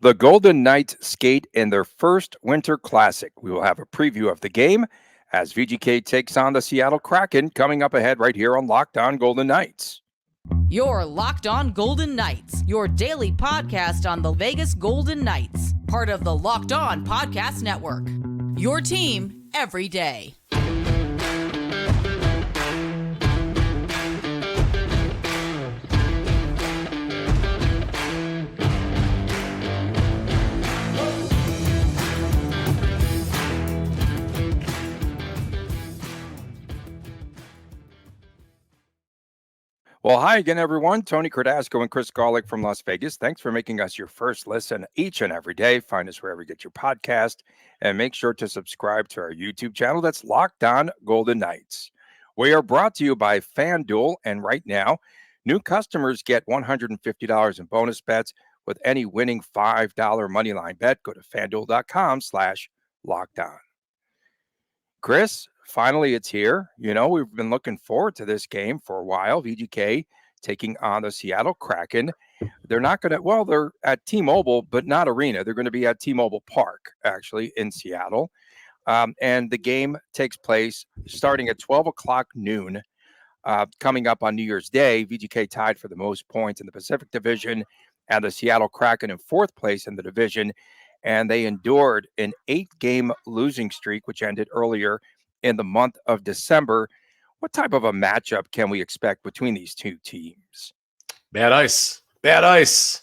The Golden Knights skate in their first Winter Classic. We will have a preview of the game as VGK takes on the Seattle Kraken coming up ahead right here on Locked On Golden Knights. Your Locked On Golden Knights, your daily podcast on the Vegas Golden Knights, part of the Locked On Podcast Network. Your team every day. Well, hi again, everyone. Tony Cardasco and Chris Garlick from Las Vegas. Thanks for making us your first listen each and every day. Find us wherever you get your podcast and make sure to subscribe to our YouTube channel. That's Locked On Golden Knights. We are brought to you by FanDuel. And right now, new customers get $150 in bonus bets with any winning $5 moneyline bet. Go to FanDuel.com/lockedon. Chris, finally, it's here. We've been looking forward to this game for a while. VGK taking on the Seattle Kraken. They're not going to, they're at T-Mobile, but not Arena. They're going to be at T-Mobile Park, actually, in Seattle. And the game takes place starting at 12 o'clock noon. Coming up on New Year's Day, VGK tied for the most points in the Pacific Division, and the Seattle Kraken in fourth place in the division. And they endured an 8-game losing streak, which ended earlier in the month of December. What type of a matchup can we expect between these two teams? Bad ice. It's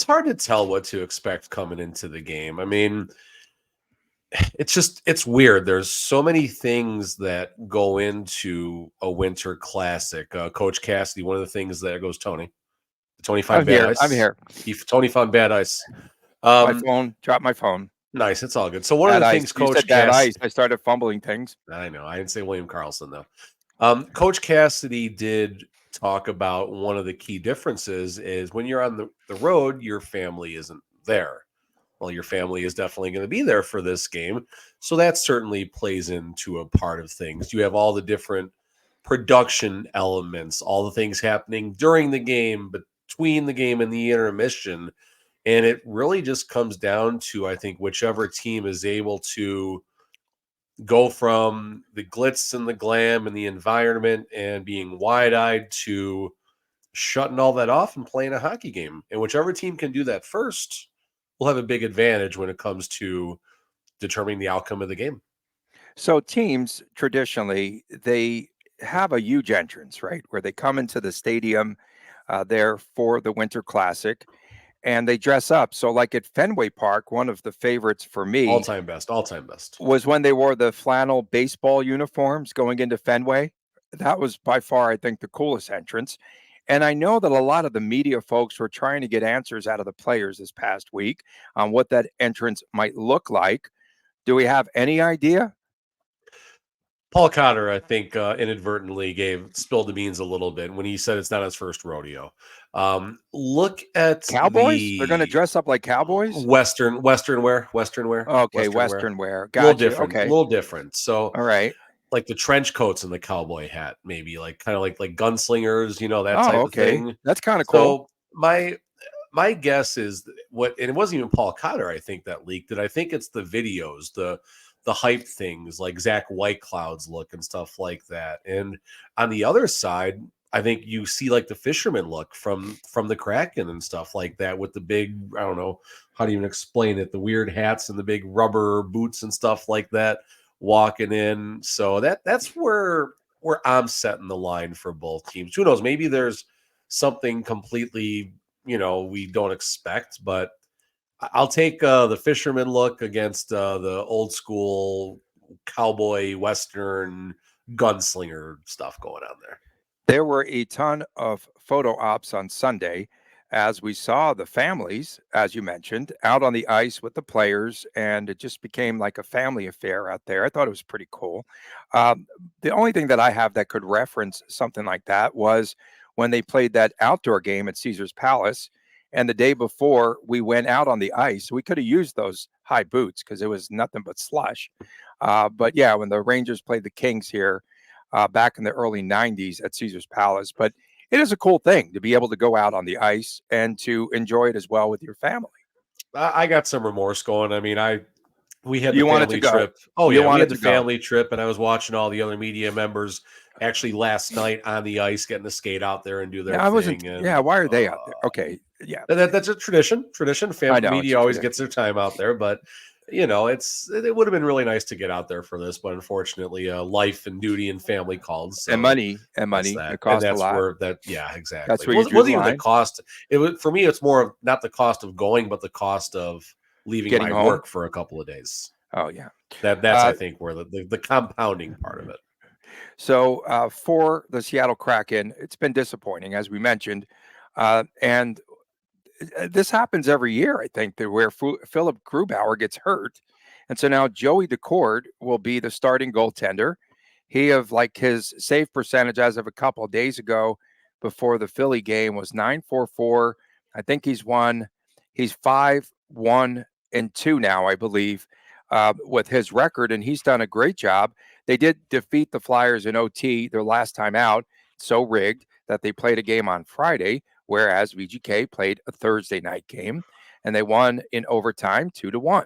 hard to tell what to expect coming into the game. I mean, it's weird. There's so many things that go into a Winter Classic. Coach Cassidy, one of the things that goes, Tony found bad ice. I'm here. Tony found bad ice. Dropped my phone. Nice, it's all good. So one of the things Coach Cassidy, I started fumbling things. I know. I didn't say William Karlsson though. Coach Cassidy did talk about one of the key differences is when you're on the road, your family isn't there. Well, your family is definitely going to be there for this game. So that certainly plays into a part of things. You have all the different production elements, all the things happening during the game, between the game and the intermission. And it really just comes down to, I think, whichever team is able to go from the glitz and the glam and the environment and being wide-eyed to shutting all that off and playing a hockey game. And whichever team can do that first will have a big advantage when it comes to determining the outcome of the game. So teams, traditionally, they have a huge entrance, right, where they come into the stadium there for the Winter Classic, and they dress up. So like at Fenway Park, one of the favorites for me, all-time best, was when they wore the flannel baseball uniforms going into Fenway. That was by far, I think, the coolest entrance. And I know that a lot of the media folks were trying to get answers out of the players this past week on what that entrance might look like. Do we have any idea? Paul Cotter, I think, inadvertently spilled the beans a little bit when he said it's not his first rodeo. Look at Cowboys. They're going to dress up like cowboys. Western wear. Okay, Western wear. Gotcha. A little different. So, all right, like the trench coats and the cowboy hat, maybe kind of like gunslingers. That type of thing. That's kind of cool. So my guess is and it wasn't even Paul Cotter, I think, that leaked it. I think it's the videos, the hype things like Zach Whitecloud's look and stuff like that. And on the other side, I think you see like the fisherman look from the Kraken and stuff like that with the big, I don't know how to even explain it, the weird hats and the big rubber boots and stuff like that walking in. So that's where I'm setting the line for both teams. Who knows? Maybe there's something completely, we don't expect, but I'll take the fisherman look against the old school cowboy Western gunslinger stuff going on there. There were a ton of photo ops on Sunday as we saw the families, as you mentioned, out on the ice with the players, and it just became like a family affair out there. I thought it was pretty cool. The only thing that I have that could reference something like that was when they played that outdoor game at Caesar's Palace. And the day before, we went out on the ice. We could have used those high boots because it was nothing but slush. But yeah, when the Rangers played the Kings here back in the early 90s at Caesar's Palace. But it is a cool thing to be able to go out on the ice and to enjoy it as well with your family. I got some remorse going. I mean, we had the You wanted to family go. trip. Oh You yeah, we wanted had to the go. family trip, and I was watching all the other media members actually last night on the ice, getting to skate out there and do their Yeah, I wasn't. thing. And Yeah, why are they out there? Okay, yeah, that's a tradition. I know it's Media a always tradition. gets their time out there, but it would have been really nice to get out there for this, but unfortunately, life and duty and family called. So And money, that's it that, and costs a that's lot. where that. Yeah, exactly. That's It where you drew the wasn't even the line. cost. It was for me. It's more of not the cost of going, but the cost of leaving Getting my home. work for a couple of days. Oh yeah. That's I think where the compounding part of it. So for the Seattle Kraken, it's been disappointing, as we mentioned, and this happens every year. I think that where Philip Grubauer gets hurt, and so now Joey Decord will be the starting goaltender. He of like his save percentage as of a couple of days ago, before the Philly game, was 9.44. I think he's 5-1-2 now, I believe, with his record, and he's done a great job. They did defeat the Flyers in OT their last time out, so rigged that they played a game on Friday, whereas VGK played a Thursday night game, and they won in overtime 2-1.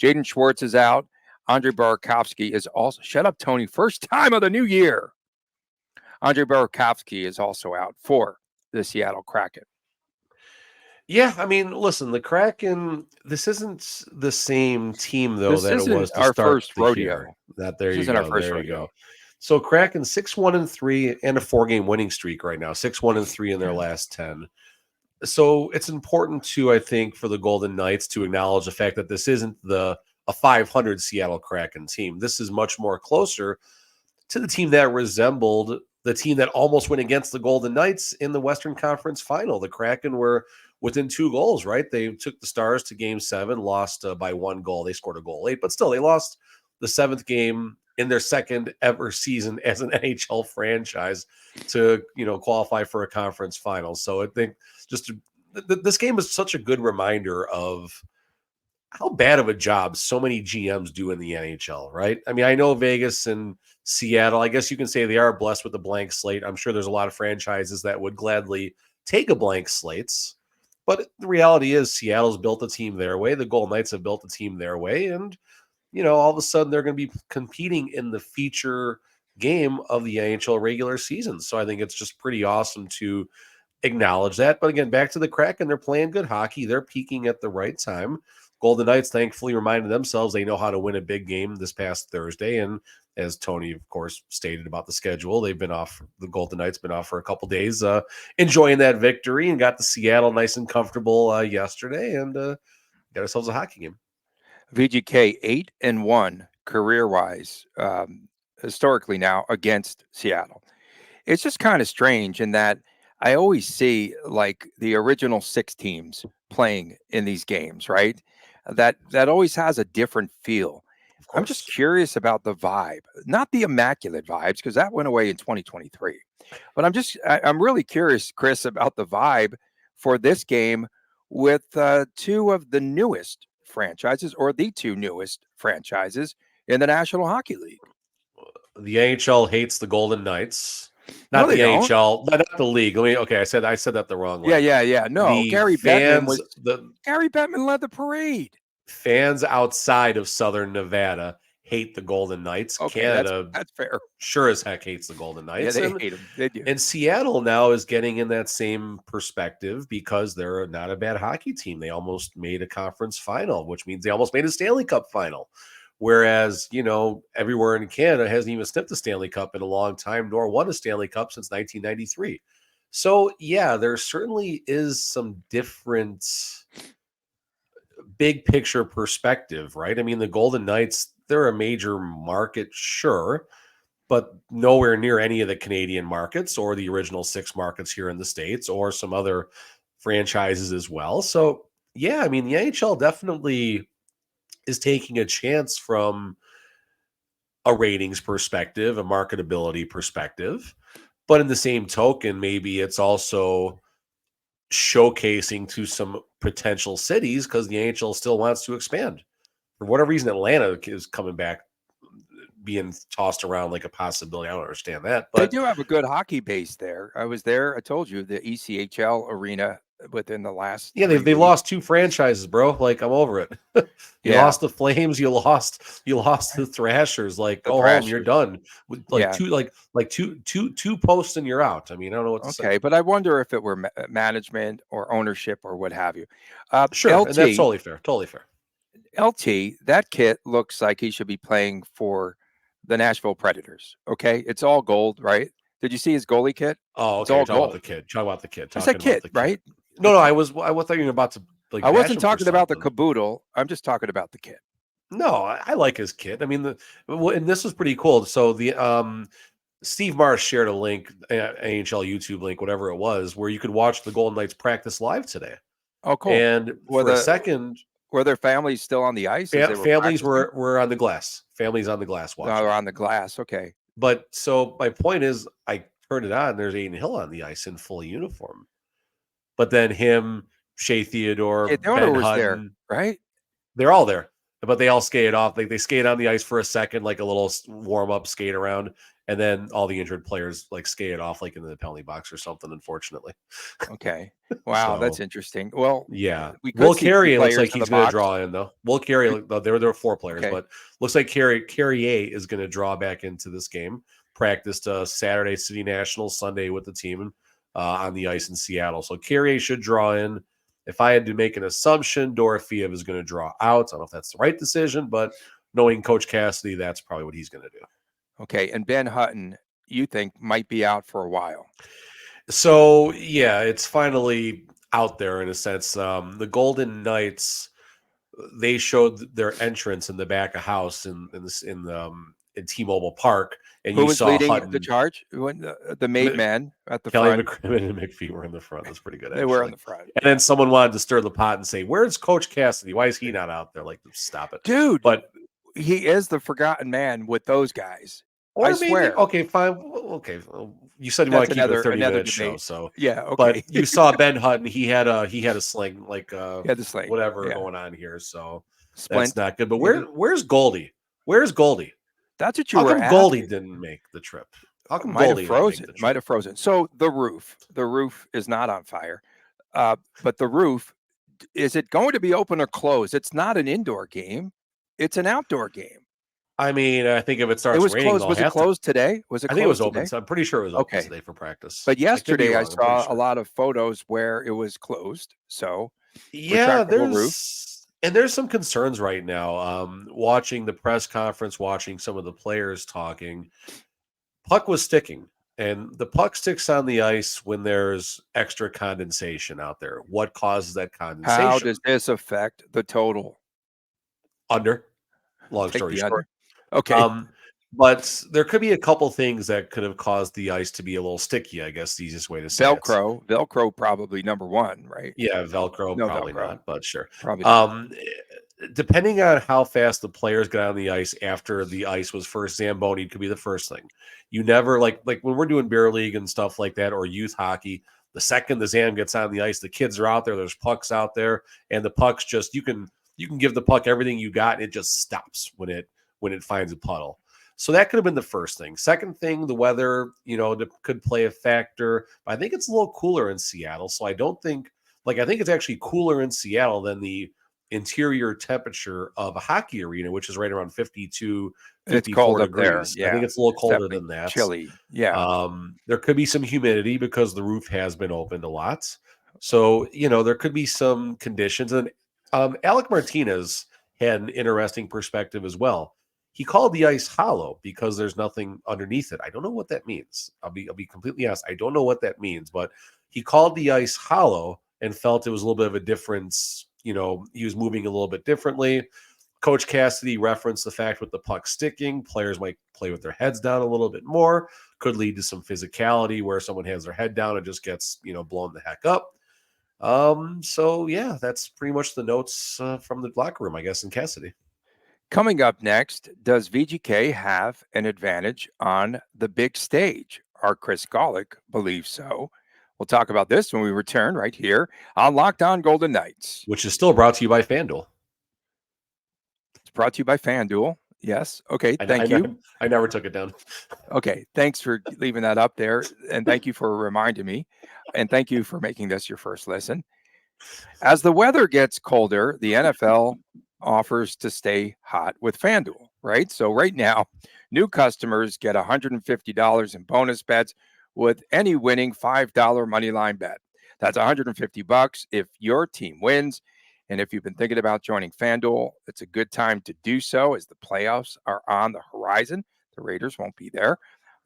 Jaden Schwartz is out. Andre Burakovsky is also, shut up, Tony, first time of the new year. Andre Burakovsky is also out for the Seattle Kraken. Yeah, I mean, listen, the Kraken. This isn't the same team though This that it isn't was to our start first the year. rodeo. There This you isn't our go. first There you rodeo. go. So Kraken 6-1-3 and a 4-game winning streak right now. 6-1-3 in their last 10. So it's important to, I think, for the Golden Knights to acknowledge the fact that this isn't a 500 Seattle Kraken team. This is much more closer to the team that resembled the team that almost went against the Golden Knights in the Western Conference Final. The Kraken were within 2 goals, right? They took the Stars to Game 7, lost by 1 goal. They scored a goal late, but still they lost the 7th game in their second ever season as an NHL franchise to, qualify for a conference final. So I think this game is such a good reminder of how bad of a job so many GMs do in the NHL, right? I mean, I know Vegas and Seattle, I guess you can say they are blessed with a blank slate. I'm sure there's a lot of franchises that would gladly take a blank slates. But the reality is Seattle's built a team their way. The Golden Knights have built a team their way. And, all of a sudden they're going to be competing in the feature game of the NHL regular season. So I think it's just pretty awesome to acknowledge that. But again, back to the Kraken, they're playing good hockey. They're peaking at the right time. Golden Knights thankfully reminded themselves they know how to win a big game this past Thursday. And as Tony, of course, stated about the schedule, they've been off. The Golden Knights been off for a couple days, enjoying that victory, and got to Seattle nice and comfortable yesterday, and got ourselves a hockey game. VGK 8-1 career-wise, historically now against Seattle. It's just kind of strange in that I always see like the original 6 teams playing in these games, right? That always has a different feel. I'm just curious about the vibe, not the immaculate vibes, because that went away in 2023. But I'm really curious, Chris, about the vibe for this game with 2 of the newest franchises, or the 2 newest franchises in the National Hockey League. The NHL hates the Golden Knights. No, Not they the don't. NHL, not the league. I said that the wrong way. Yeah. No, Gary Bettman led the parade. Fans outside of Southern Nevada hate the Golden Knights. Okay, Canada, that's fair. Sure as heck hates the Golden Knights. Yeah, they hate them. They do. And Seattle now is getting in that same perspective because they're not a bad hockey team. They almost made a conference final, which means they almost made a Stanley Cup final. Whereas, everywhere in Canada hasn't even sniffed the Stanley Cup in a long time, nor won a Stanley Cup since 1993. So, yeah, there certainly is some different big picture perspective, right? I mean, the Golden Knights, they're a major market, sure, but nowhere near any of the Canadian markets or the original 6 markets here in the States or some other franchises as well. So, yeah, I mean, the NHL definitely is taking a chance from a ratings perspective, a marketability perspective. But in the same token, maybe it's also showcasing to some potential cities because the NHL still wants to expand. For whatever reason, Atlanta is coming back being tossed around like a possibility. I don't understand that, They but do have a good hockey base there. I was there. I told you the ECHL arena within the last yeah, 3 they weeks. lost 2 franchises, bro. Like I'm over it. You Yeah, lost the Flames, you lost the Thrashers. Like the go home, you're Thrashers. done. With like Yeah. two posts and you're out. I mean, I don't know what to say. Okay, but I wonder if it were management or ownership or what have you. Sure, and that's totally fair. Totally fair. LT, that kit looks like he should be playing for the Nashville Predators. Okay, it's all gold, right? Did you see his goalie kit? Oh, It's okay. all Talk about gold. the kid. Talk about the kid. I said Talking about kit, the kid. right? No, I thought you were about to like. I bash wasn't him for talking about the something. caboodle. I'm just talking about the kit. No, I like his kid. I mean, and this was pretty cool. So the Steve Marsh shared a link, AHL YouTube link, whatever it was, where you could watch the Golden Knights practice live today. Oh, cool. And for a second, were their families still on the ice as they were families practicing? were on the glass. Families on the glass Oh, watching. they're on the glass. Okay. But so my point is, I turned it on. There's Aiden Hill on the ice in full uniform. But then him, Shea Theodore, Hey, Ben was Hutton, there, right? they're all there. But they all skate off. They skate on the ice for a second, like a little warm up skate around, and then all the injured players like skate off, like in the penalty box or something. Unfortunately. Okay. Wow, that's interesting. Well, Yeah, we could Will see Carrier looks players like in he's the going to box. draw in though. Will Carrier, there were 4 players, Okay. but looks like Carrier is going to draw back into this game. Practiced Saturday City Nationals, Sunday with the team on the ice in Seattle. So Carrier should draw in. If I had to make an assumption, Dorofeev is going to draw out. I don't know if that's the right decision, but knowing Coach Cassidy, that's probably what he's going to do. Okay, and Ben Hutton, you think might be out for a while. So yeah, it's finally out there in a sense. The Golden Knights, they showed their entrance in the back of house in T-Mobile Park, and Who you was saw leading Hutton, the charge? When the made man at the Kelly front. McCrimmon and McPhee were in the front. That's pretty good. They were in the front. And then someone wanted to stir the pot and say, "Where's Coach Cassidy? Why is he not out there?" Like, stop it, dude. But he is the forgotten man with those guys. Or I maybe, swear. okay, fine. Okay, you said you want to keep it a 30-minute show, so yeah. Okay. But you saw Ben Hutton; he had a sling, like the sling, whatever going on here. So Splint. That's not good. But where's Goldie? Where's Goldie? That's what you How were come asking? Goldie didn't make the trip? How come Goldie might have frozen? So the roof is not on fire, but the roof, is it going to be open or closed? It's not an indoor game; it's an outdoor game. I mean, I think if it starts raining, closed. Was it closed today? Was it? I think it was open. So I'm pretty sure it was open today for practice. But yesterday I saw a lot of photos where it was closed. So yeah, there's some concerns right now. Watching the press conference, watching some of the players talking, puck was sticking, and the puck sticks on the ice when there's extra condensation out there. What causes that condensation? How does this affect the total? Under. Long story short. Okay. But there could be a couple things that could have caused the ice to be a little sticky, I guess the easiest way to say Velcro. Velcro probably number one, right? Yeah, Velcro, probably not, but sure. Probably depending on how fast the players got on the ice after the ice was first zambonied could be the first thing. You never like when we're doing beer league and stuff like that or youth hockey, the second the zam gets on the ice, the kids are out there, there's pucks out there, and the pucks just you can give the puck everything you got, and it just stops when it finds a puddle. So that could have been the first thing. Second thing, the weather, could play a factor. But I think it's a little cooler in Seattle. So I think it's actually cooler in Seattle than the interior temperature of a hockey arena, which is right around 52, 54 degrees. Yeah. I think it's a little colder than that. Chilly. Yeah. There could be some humidity because the roof has been opened a lot. So, there could be some conditions. And Alec Martinez had an interesting perspective as well. He called the ice hollow because there's nothing underneath it. I don't know what that means. I'll be completely honest. I don't know what that means, but he called the ice hollow and felt it was a little bit of a difference. He was moving a little bit differently. Coach Cassidy referenced the fact with the puck sticking, players might play with their heads down a little bit more, could lead to some physicality where someone has their head down and just gets, blown the heck up. So yeah, that's pretty much the notes from the locker room, I guess, in Cassidy. Coming up next, does VGK have an advantage on the big stage? Our Chris Golick believes so. We'll talk about this when we return right here on Locked On Golden Knights. Which is still brought to you by FanDuel. It's brought to you by FanDuel. Yes. Okay. I, Thank I, you. I never took it down. Okay. Thanks for leaving that up there. And thank you for reminding me. And thank you for making this your first listen. As the weather gets colder, the NFL offers to stay hot with FanDuel, right? So right now, new customers get $150 in bonus bets with any winning $5 money line bet. That's $150 if your team wins. And if you've been thinking about joining FanDuel, it's a good time to do so as the playoffs are on the horizon. The Raiders won't be there.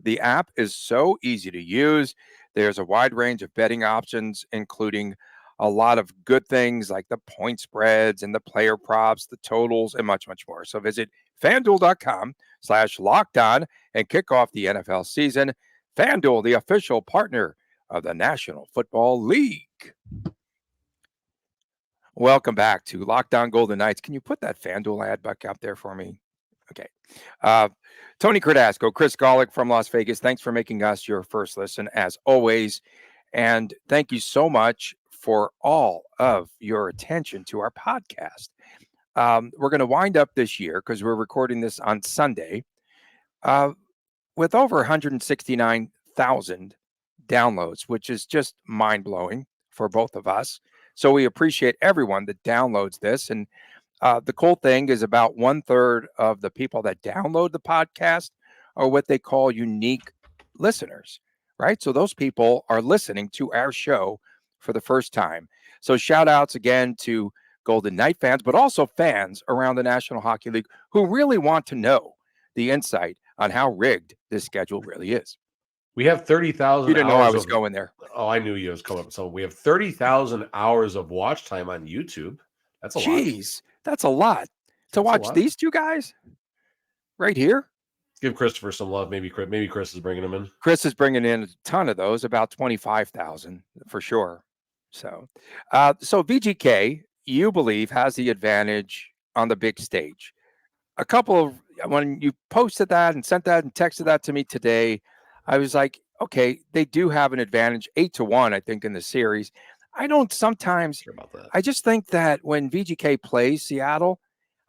The app is so easy to use. There's a wide range of betting options, including a lot of good things like the point spreads and the player props, the totals, and much, much more. So visit fanduel.com/lockedon and kick off the NFL season. FanDuel, the official partner of the National Football League. Welcome back to Locked On Golden Knights. Can you put that FanDuel ad back out there for me? Okay. Tony Cardasco, Chris Golick from Las Vegas. Thanks for making us your first listen, as always. And thank you so much for all of your attention to our podcast. We're going to wind up this year because we're recording this on Sunday with over 169,000 downloads, which is just mind blowing for both of us. So we appreciate everyone that downloads this. And the cool thing is about 1/3 of the people that download the podcast are what they call unique listeners, right? So those people are listening to our show for the first time. So shout outs again to Golden Knight fans, but also fans around the National Hockey League who really want to know the insight on how rigged this schedule really is. We have 30,000 You didn't know I hours was of, going there. Oh, I knew you was coming up. So we have 30,000 hours of watch time on YouTube. That's a lot. Jeez, that's a lot to watch these two guys right here. Give Christopher some love. Maybe Chris is bringing them in. Chris is bringing in a ton of those, about 25,000 for sure. So VGK, you believe, has the advantage on the big stage. A couple of when you posted that and sent that and texted that to me today, I was like, okay, they do have an advantage, 8-1, I think, in the series. I don't sometimes. Sure about that. I just think that when VGK plays Seattle,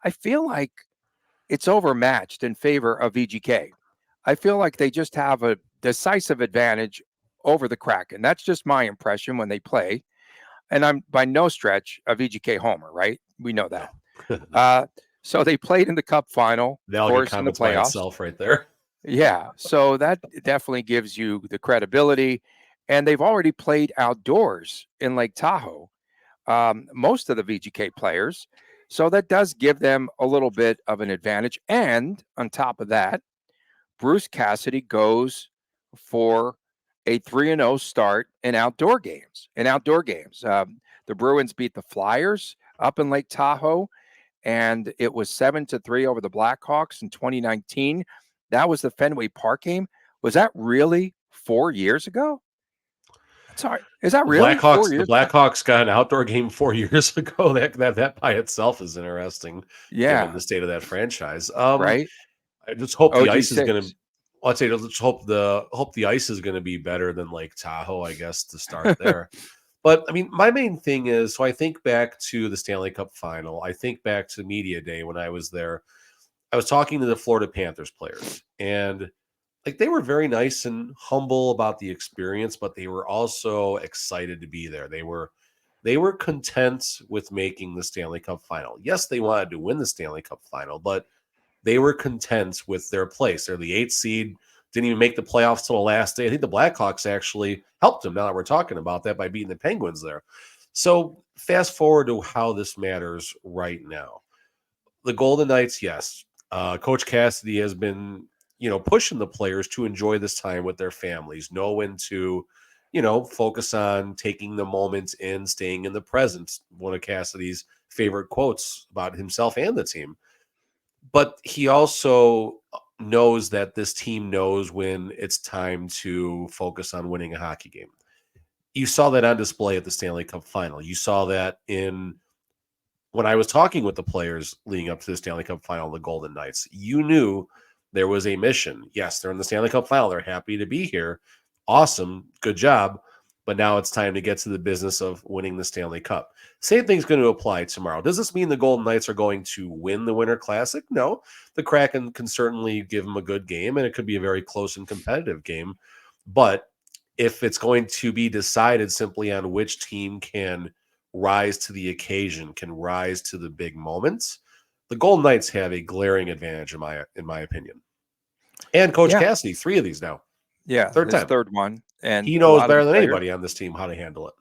I feel like it's overmatched in favor of VGK. I feel like they just have a decisive advantage over the Kraken. That's just my impression when they play. And I'm by no stretch a VGK homer, right? We know that. So they played in the Cup final, of course, in the playoffs. By itself right there. Yeah, so that definitely gives you the credibility. And they've already played outdoors in Lake Tahoe, most of the VGK players. So that does give them a little bit of an advantage. And on top of that, Bruce Cassidy goes for a 3-0 start in outdoor games. The Bruins beat the Flyers up in Lake Tahoe, and it was 7-3 over the Blackhawks in 2019. That was the Fenway Park game. Was that really 4 years ago? Sorry, is that really The Blackhawks got an outdoor game 4 years ago. That by itself is interesting. Yeah, given the state of that franchise. Right. I just hope the ice is OG6. going to. Let's say, let's hope the ice is going to be better than Lake Tahoe, I guess, to start there. But I mean, my main thing is, so I think back to the Stanley Cup final. I think back to media day when I was there. I was talking to the Florida Panthers players, and like they were very nice and humble about the experience, but they were also excited to be there. They were content with making the Stanley Cup final. Yes, they wanted to win the Stanley Cup final, but they were content with their place. They're the 8th seed, didn't even make the playoffs till the last day. I think the Blackhawks actually helped them, now that we're talking about that, by beating the Penguins there. So fast forward to how this matters right now. The Golden Knights, yes. Coach Cassidy has been, pushing the players to enjoy this time with their families, know when to, focus on taking the moments in, staying in the present. One of Cassidy's favorite quotes about himself and the team. But he also knows that this team knows when it's time to focus on winning a hockey game. You saw that on display at the Stanley Cup final. You saw that when I was talking with the players leading up to the Stanley Cup final, the Golden Knights. You knew there was a mission. Yes, they're in the Stanley Cup final. They're happy to be here. Awesome. Good job. but now it's time to get to the business of winning the Stanley Cup. Same thing's going to apply tomorrow. Does this mean the Golden Knights are going to win the Winter Classic? No. The Kraken can certainly give them a good game, and it could be a very close and competitive game. But if it's going to be decided simply on which team can rise to the occasion, can rise to the big moments, the Golden Knights have a glaring advantage in my opinion. And Coach Cassidy, 3 of these now. Yeah, third time. Third one. And he knows better than anybody on this team how to handle it.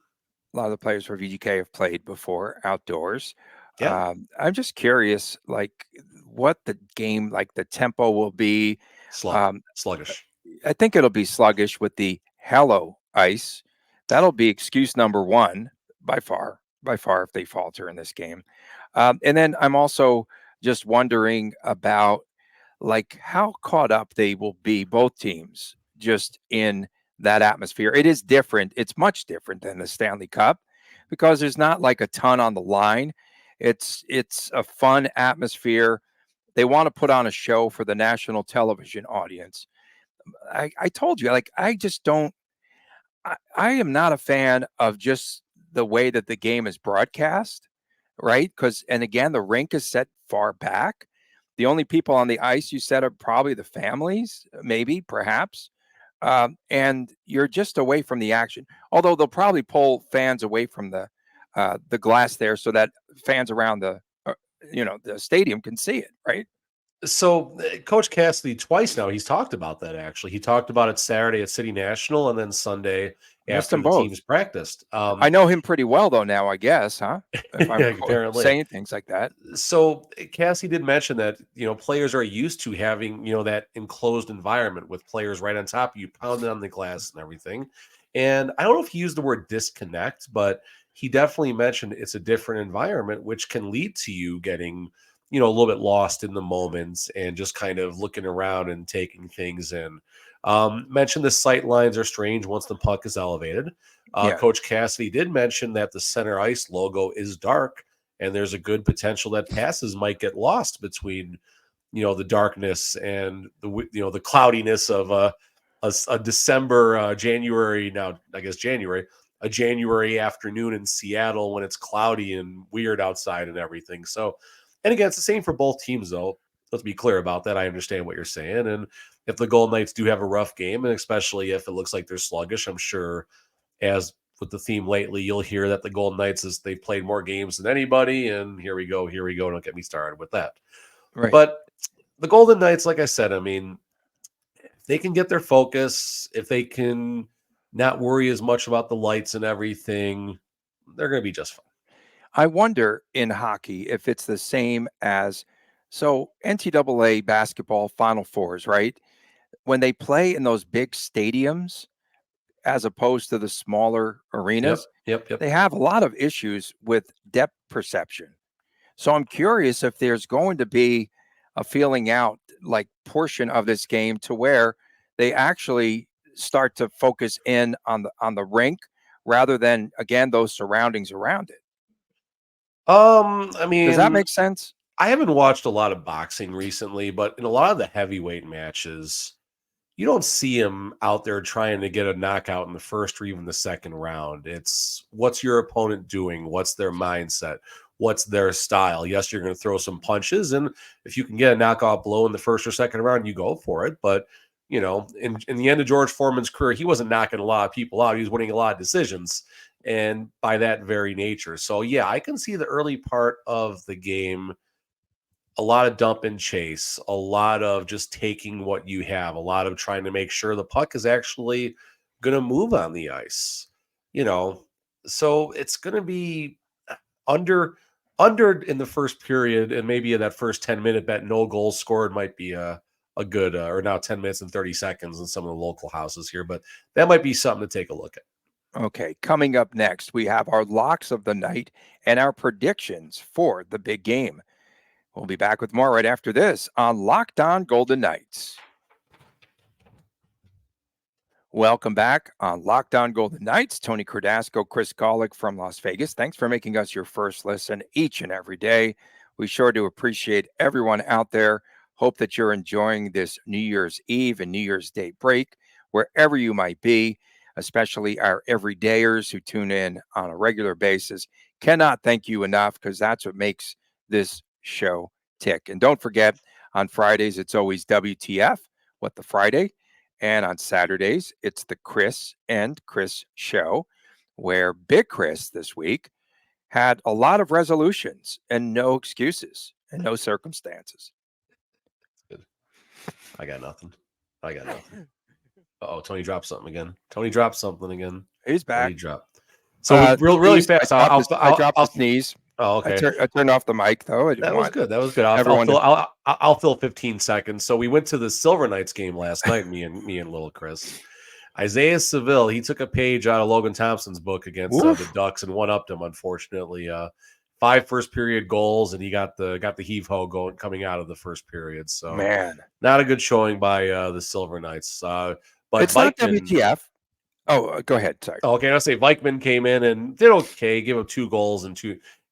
A lot of the players for VGK have played before outdoors. Yeah. I'm just curious, like, what the game, like the tempo will be. Sluggish. I think it'll be sluggish with the Hello ice. That'll be excuse number one by far, if they falter in this game. And then I'm also just wondering about, like, how caught up they will be, both teams, just in that atmosphere. It is different. It's much different than the Stanley Cup because there's not like a ton on the line. It's a fun atmosphere. They want to put on a show for the national television audience. I told you, like, I just don't, I am not a fan of just the way that the game is broadcast, right? Because, and again, the rink is set far back. The only people on the ice you said are probably the families, maybe, perhaps. And you're just away from the action. Although they'll probably pull fans away from the glass there so that fans around the stadium can see it, right? So Coach Cassidy, twice now, he's talked about that. Actually, he talked about it Saturday at City National, and then Sunday after the teams practiced. I know him pretty well, though, now, I guess, huh? If I'm apparently saying things like that. So Cassie did mention that, players are used to having, that enclosed environment with players right on top of you, pounding on the glass and everything. And I don't know if he used the word disconnect, but he definitely mentioned it's a different environment, which can lead to you getting, a little bit lost in the moments and just kind of looking around and taking things in. Mentioned the sight lines are strange once the puck is elevated. Coach Cassidy did mention that the center ice logo is dark, and there's a good potential that passes might get lost between, the darkness and the cloudiness of a December, January. Now, I guess a January afternoon in Seattle when it's cloudy and weird outside and everything. So, and again, it's the same for both teams, though. Let's be clear about that. I understand what you're saying. And if the Golden Knights do have a rough game, and especially if it looks like they're sluggish, I'm sure, as with the theme lately, you'll hear that the Golden Knights they've played more games than anybody. And here we go. Don't get me started with that. Right. But the Golden Knights, like I said, I mean, if they can get their focus, if they can not worry as much about the lights and everything, they're going to be just fine. I wonder in hockey if it's the same as, so NCAA basketball Final Fours, right? When they play in those big stadiums, as opposed to the smaller arenas, Yep. They have a lot of issues with depth perception. So I'm curious if there's going to be a feeling out like portion of this game to where they actually start to focus in on the rink rather than, again, those surroundings around it. I mean, does that make sense? I haven't watched a lot of boxing recently, but in a lot of the heavyweight matches, you don't see him out there trying to get a knockout in the first or even the second round. It's what's your opponent doing? What's their mindset? What's their style? Yes, you're going to throw some punches, and if you can get a knockout blow in the first or second round, you go for it. But, in the end of George Foreman's career, he wasn't knocking a lot of people out. He was winning a lot of decisions, and by that very nature. So, yeah, I can see the early part of the game, a lot of dump and chase, a lot of just taking what you have, a lot of trying to make sure the puck is actually going to move on the ice, so it's going to be under in the first period, and maybe in that first 10-minute bet, no goals scored might be a good, or now 10 minutes and 30 seconds in some of the local houses here, but that might be something to take a look at. Okay, coming up next, we have our locks of the night and our predictions for the big game. We'll be back with more right after this on Locked On Golden Knights. Welcome back on Locked On Golden Knights. Tony Cardasco, Chris Golick from Las Vegas. Thanks for making us your first listen each and every day. We sure do appreciate everyone out there. Hope that you're enjoying this New Year's Eve and New Year's Day break, wherever you might be. especially our everydayers who tune in on a regular basis. Cannot thank you enough because that's what makes this show tick. And don't forget, on Fridays, it's always WTF, What the Friday. And on Saturdays, it's the Chris and Chris show, where Big Chris this week had a lot of resolutions and no excuses and no circumstances. Good. I got nothing. Oh, Tony dropped something again. He's back. Tony dropped. So really fast. I dropped a sneeze. Oh, okay. I turned off the mic though. That was good. I'll fill 15 seconds. So we went to the Silver Knights game last night. Me and little Chris. Isaiah Seville, he took a page out of Logan Thompson's book against the Ducks and one-upped him. Unfortunately, 5 first period goals, and he got the heave ho coming out of the first period. So man, not a good showing by the Silver Knights. But it's Vikman, not WTF. Oh, go ahead. Sorry. Okay, I'll say Vikman came in and did okay. Gave up 2 goals and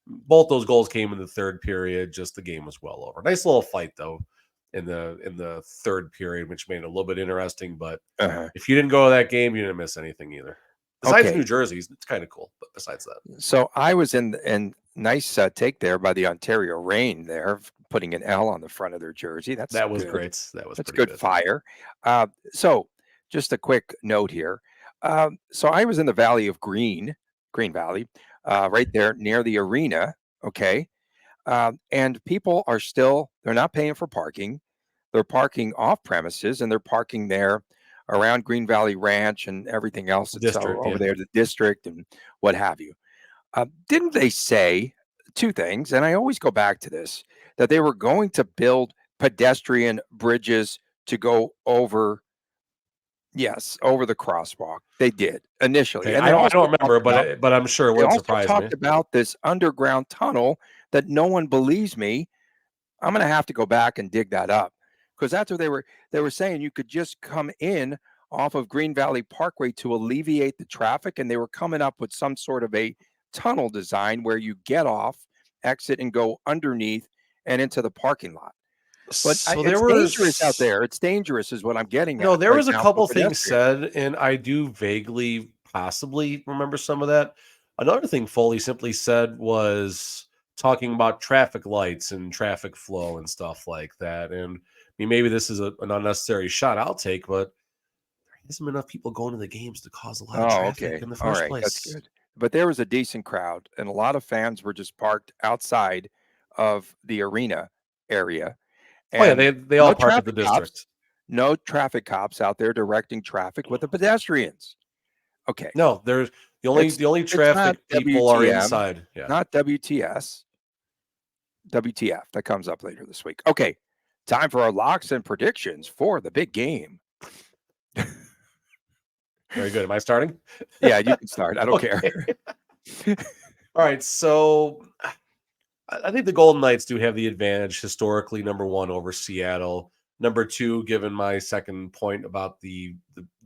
both those goals came in the third period. Just the game was well over. Nice little fight though in the third period, which made it a little bit interesting. But if you didn't go to that game, you didn't miss anything either. Besides New Jersey, it's kind of cool. But besides that, so I was in nice take there by the Ontario Reign there, putting an L on the front of their jersey. That was good. Great. That's good fire. So just a quick note here. So I was in the Valley of Green Valley, right there near the arena. Okay. And people are they're not paying for parking. They're parking off premises and they're parking there around Green Valley Ranch and everything else that's over there, the district and what have you. Didn't they say 2 things? And I always go back to this, that they were going to build pedestrian bridges to go over the crosswalk. They did initially. Okay, and I don't remember, but I'm sure it wouldn't surprise me. They also talked about this underground tunnel that no one believes me. I'm going to have to go back and dig that up because that's what they were saying. You could just come in off of Green Valley Parkway to alleviate the traffic, and they were coming up with some sort of a tunnel design where you get off, exit, and go underneath and into the parking lot. But it's dangerous out there. It's dangerous is what I'm getting at. No, there was a couple things said, and I do vaguely possibly remember some of that. Another thing Foley simply said was talking about traffic lights and traffic flow and stuff like that. And I mean, maybe this is an unnecessary shot I'll take, but there isn't enough people going to the games to cause a lot of traffic in the first place. That's good. But there was a decent crowd, and a lot of fans were just parked outside of the arena area. And they all parked at the district. No traffic cops out there directing traffic with the pedestrians. Okay. No, there's the only traffic people are inside. Yeah. Not WTS. WTF. That comes up later this week. Okay. Time for our locks and predictions for the big game. Very good. Am I starting? Yeah, you can start. I don't care. All right. So I think the Golden Knights do have the advantage historically, number 1 over Seattle. Number 2, given my second point about the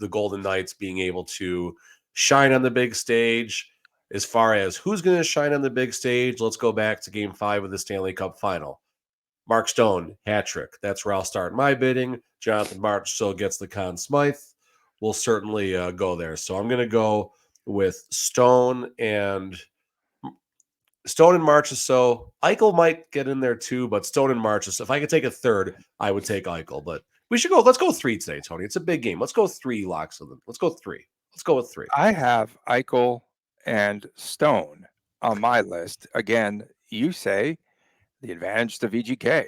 Golden Knights being able to shine on the big stage. As far as who's going to shine on the big stage, let's go back to Game 5 of the Stanley Cup Final. Mark Stone, hat trick. That's where I'll start my bidding. Jonathan Marchessault gets the Conn Smythe. We'll certainly go there. So I'm going to go with Stone and Marchessault. Eichel might get in there too, but Stone and Marchessault. If I could take a third, I would take Eichel. But let's go 3 today, Tony. It's a big game. Let's go 3 locks of them. Let's go 3. Let's go with 3. I have Eichel and Stone on my list. Again, you say the advantage to VGK,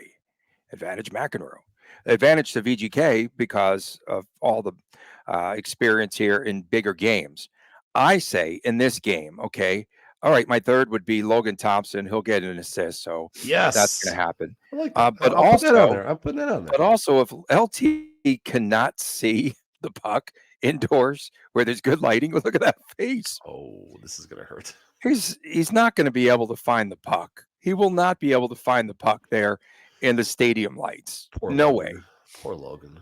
advantage McEnroe, advantage to VGK because of all the experience here in bigger games. I say in this game, okay, all right, my third would be Logan Thompson. He'll get an assist, so yes, that's going to happen. I like that. But I'm putting that on there. But also, if LT cannot see the puck indoors where there's good lighting, look at that face. Oh, this is going to hurt. He's not going to be able to find the puck. He will not be able to find the puck there in the stadium lights. No way. Poor Logan.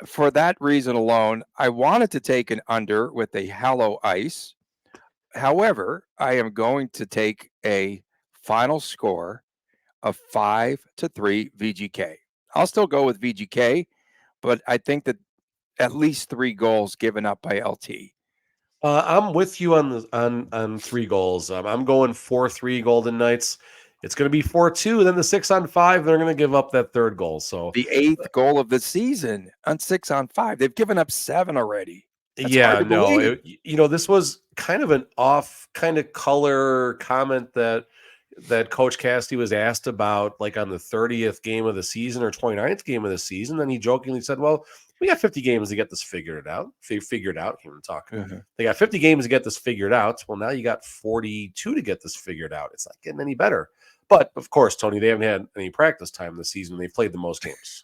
For that reason alone, I wanted to take an under with a hollow ice. However, I am going to take a final score of 5-3 VGK. I'll still go with VGK, but I think that at least 3 goals given up by LT. I'm with you on 3 goals. I'm going 4-3 Golden Knights. It's going to be 4-2. Then the 6-on-5, they're going to give up that third goal. So The 8th goal of the season on 6-on-5. They've given up 7 already. That's hard yeah, to no, believe. this was kind of an off kind of color comment that Coach Cassidy was asked about, like on the 30th game of the season or 29th game of the season. Then he jokingly said, "Well, we got 50 games to get this figured out. Figured out." Can't even talk. They got 50 games to get this figured out. Well, now you got 42 to get this figured out. It's not getting any better. But of course, Tony, they haven't had any practice time this season. They've played the most games.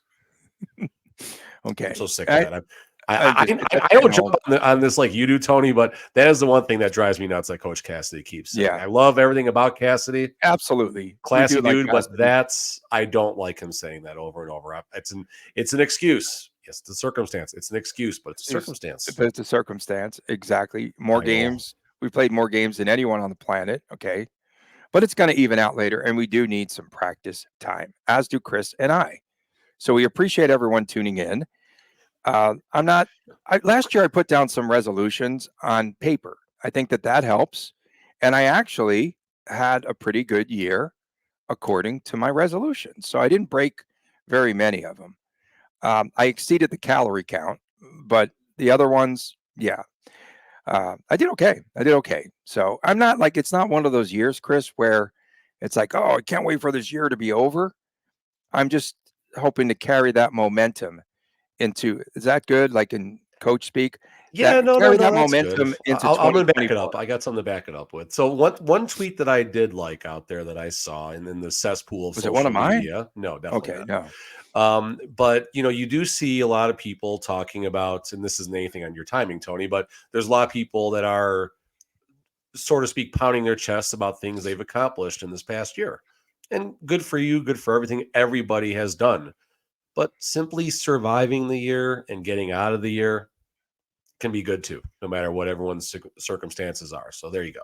Okay. I'm so sick of that. I I don't jump on this like you do, Tony, but that is the one thing that drives me nuts that Coach Cassidy keeps saying. Yeah. I love everything about Cassidy. Absolutely. Classy like dude, Cassidy. but I don't like him saying that over and over. It's an excuse. Yes, it's a circumstance. It's an excuse, but it's a circumstance. It's a circumstance. Exactly. More games. We played more games than anyone on the planet. Okay. But it's going to even out later. And we do need some practice time, as do Chris and I. So we appreciate everyone tuning in. Last year I put down some resolutions on paper. I think that helps. And I actually had a pretty good year according to my resolutions. So I didn't break very many of them. I exceeded the calorie count, but the other ones, yeah, I did okay. So I'm not like, it's not one of those years, Chris, where it's like, oh, I can't wait for this year to be over. I'm just hoping to carry that momentum into, is that good? Like in coach speak? Yeah, no, Carry that that's momentum good. into I'm gonna back it 2024. up. I got something to back it up with. So one tweet that I did like out there that I saw, and in the cesspool of Was it one social of mine? media. No, definitely Okay, not. no. But you do see a lot of people talking about, and this isn't anything on your timing, Tony, but there's a lot of people that are, so to speak, pounding their chests about things they've accomplished in this past year. And good for you, good for everything everybody has done. But simply surviving the year and getting out of the year can be good too, no matter what everyone's circumstances are. So there you go.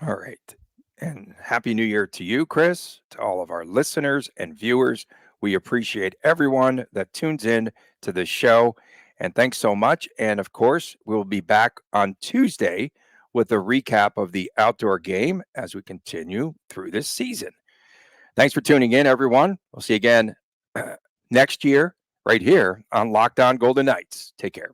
All right. And Happy New Year to you, Chris, to all of our listeners and viewers. We appreciate everyone that tunes in to this show. And thanks so much. And of course, we'll be back on Tuesday with a recap of the outdoor game as we continue through this season. Thanks for tuning in, everyone. We'll see you again next year right here on Locked On Golden Knights. Take care.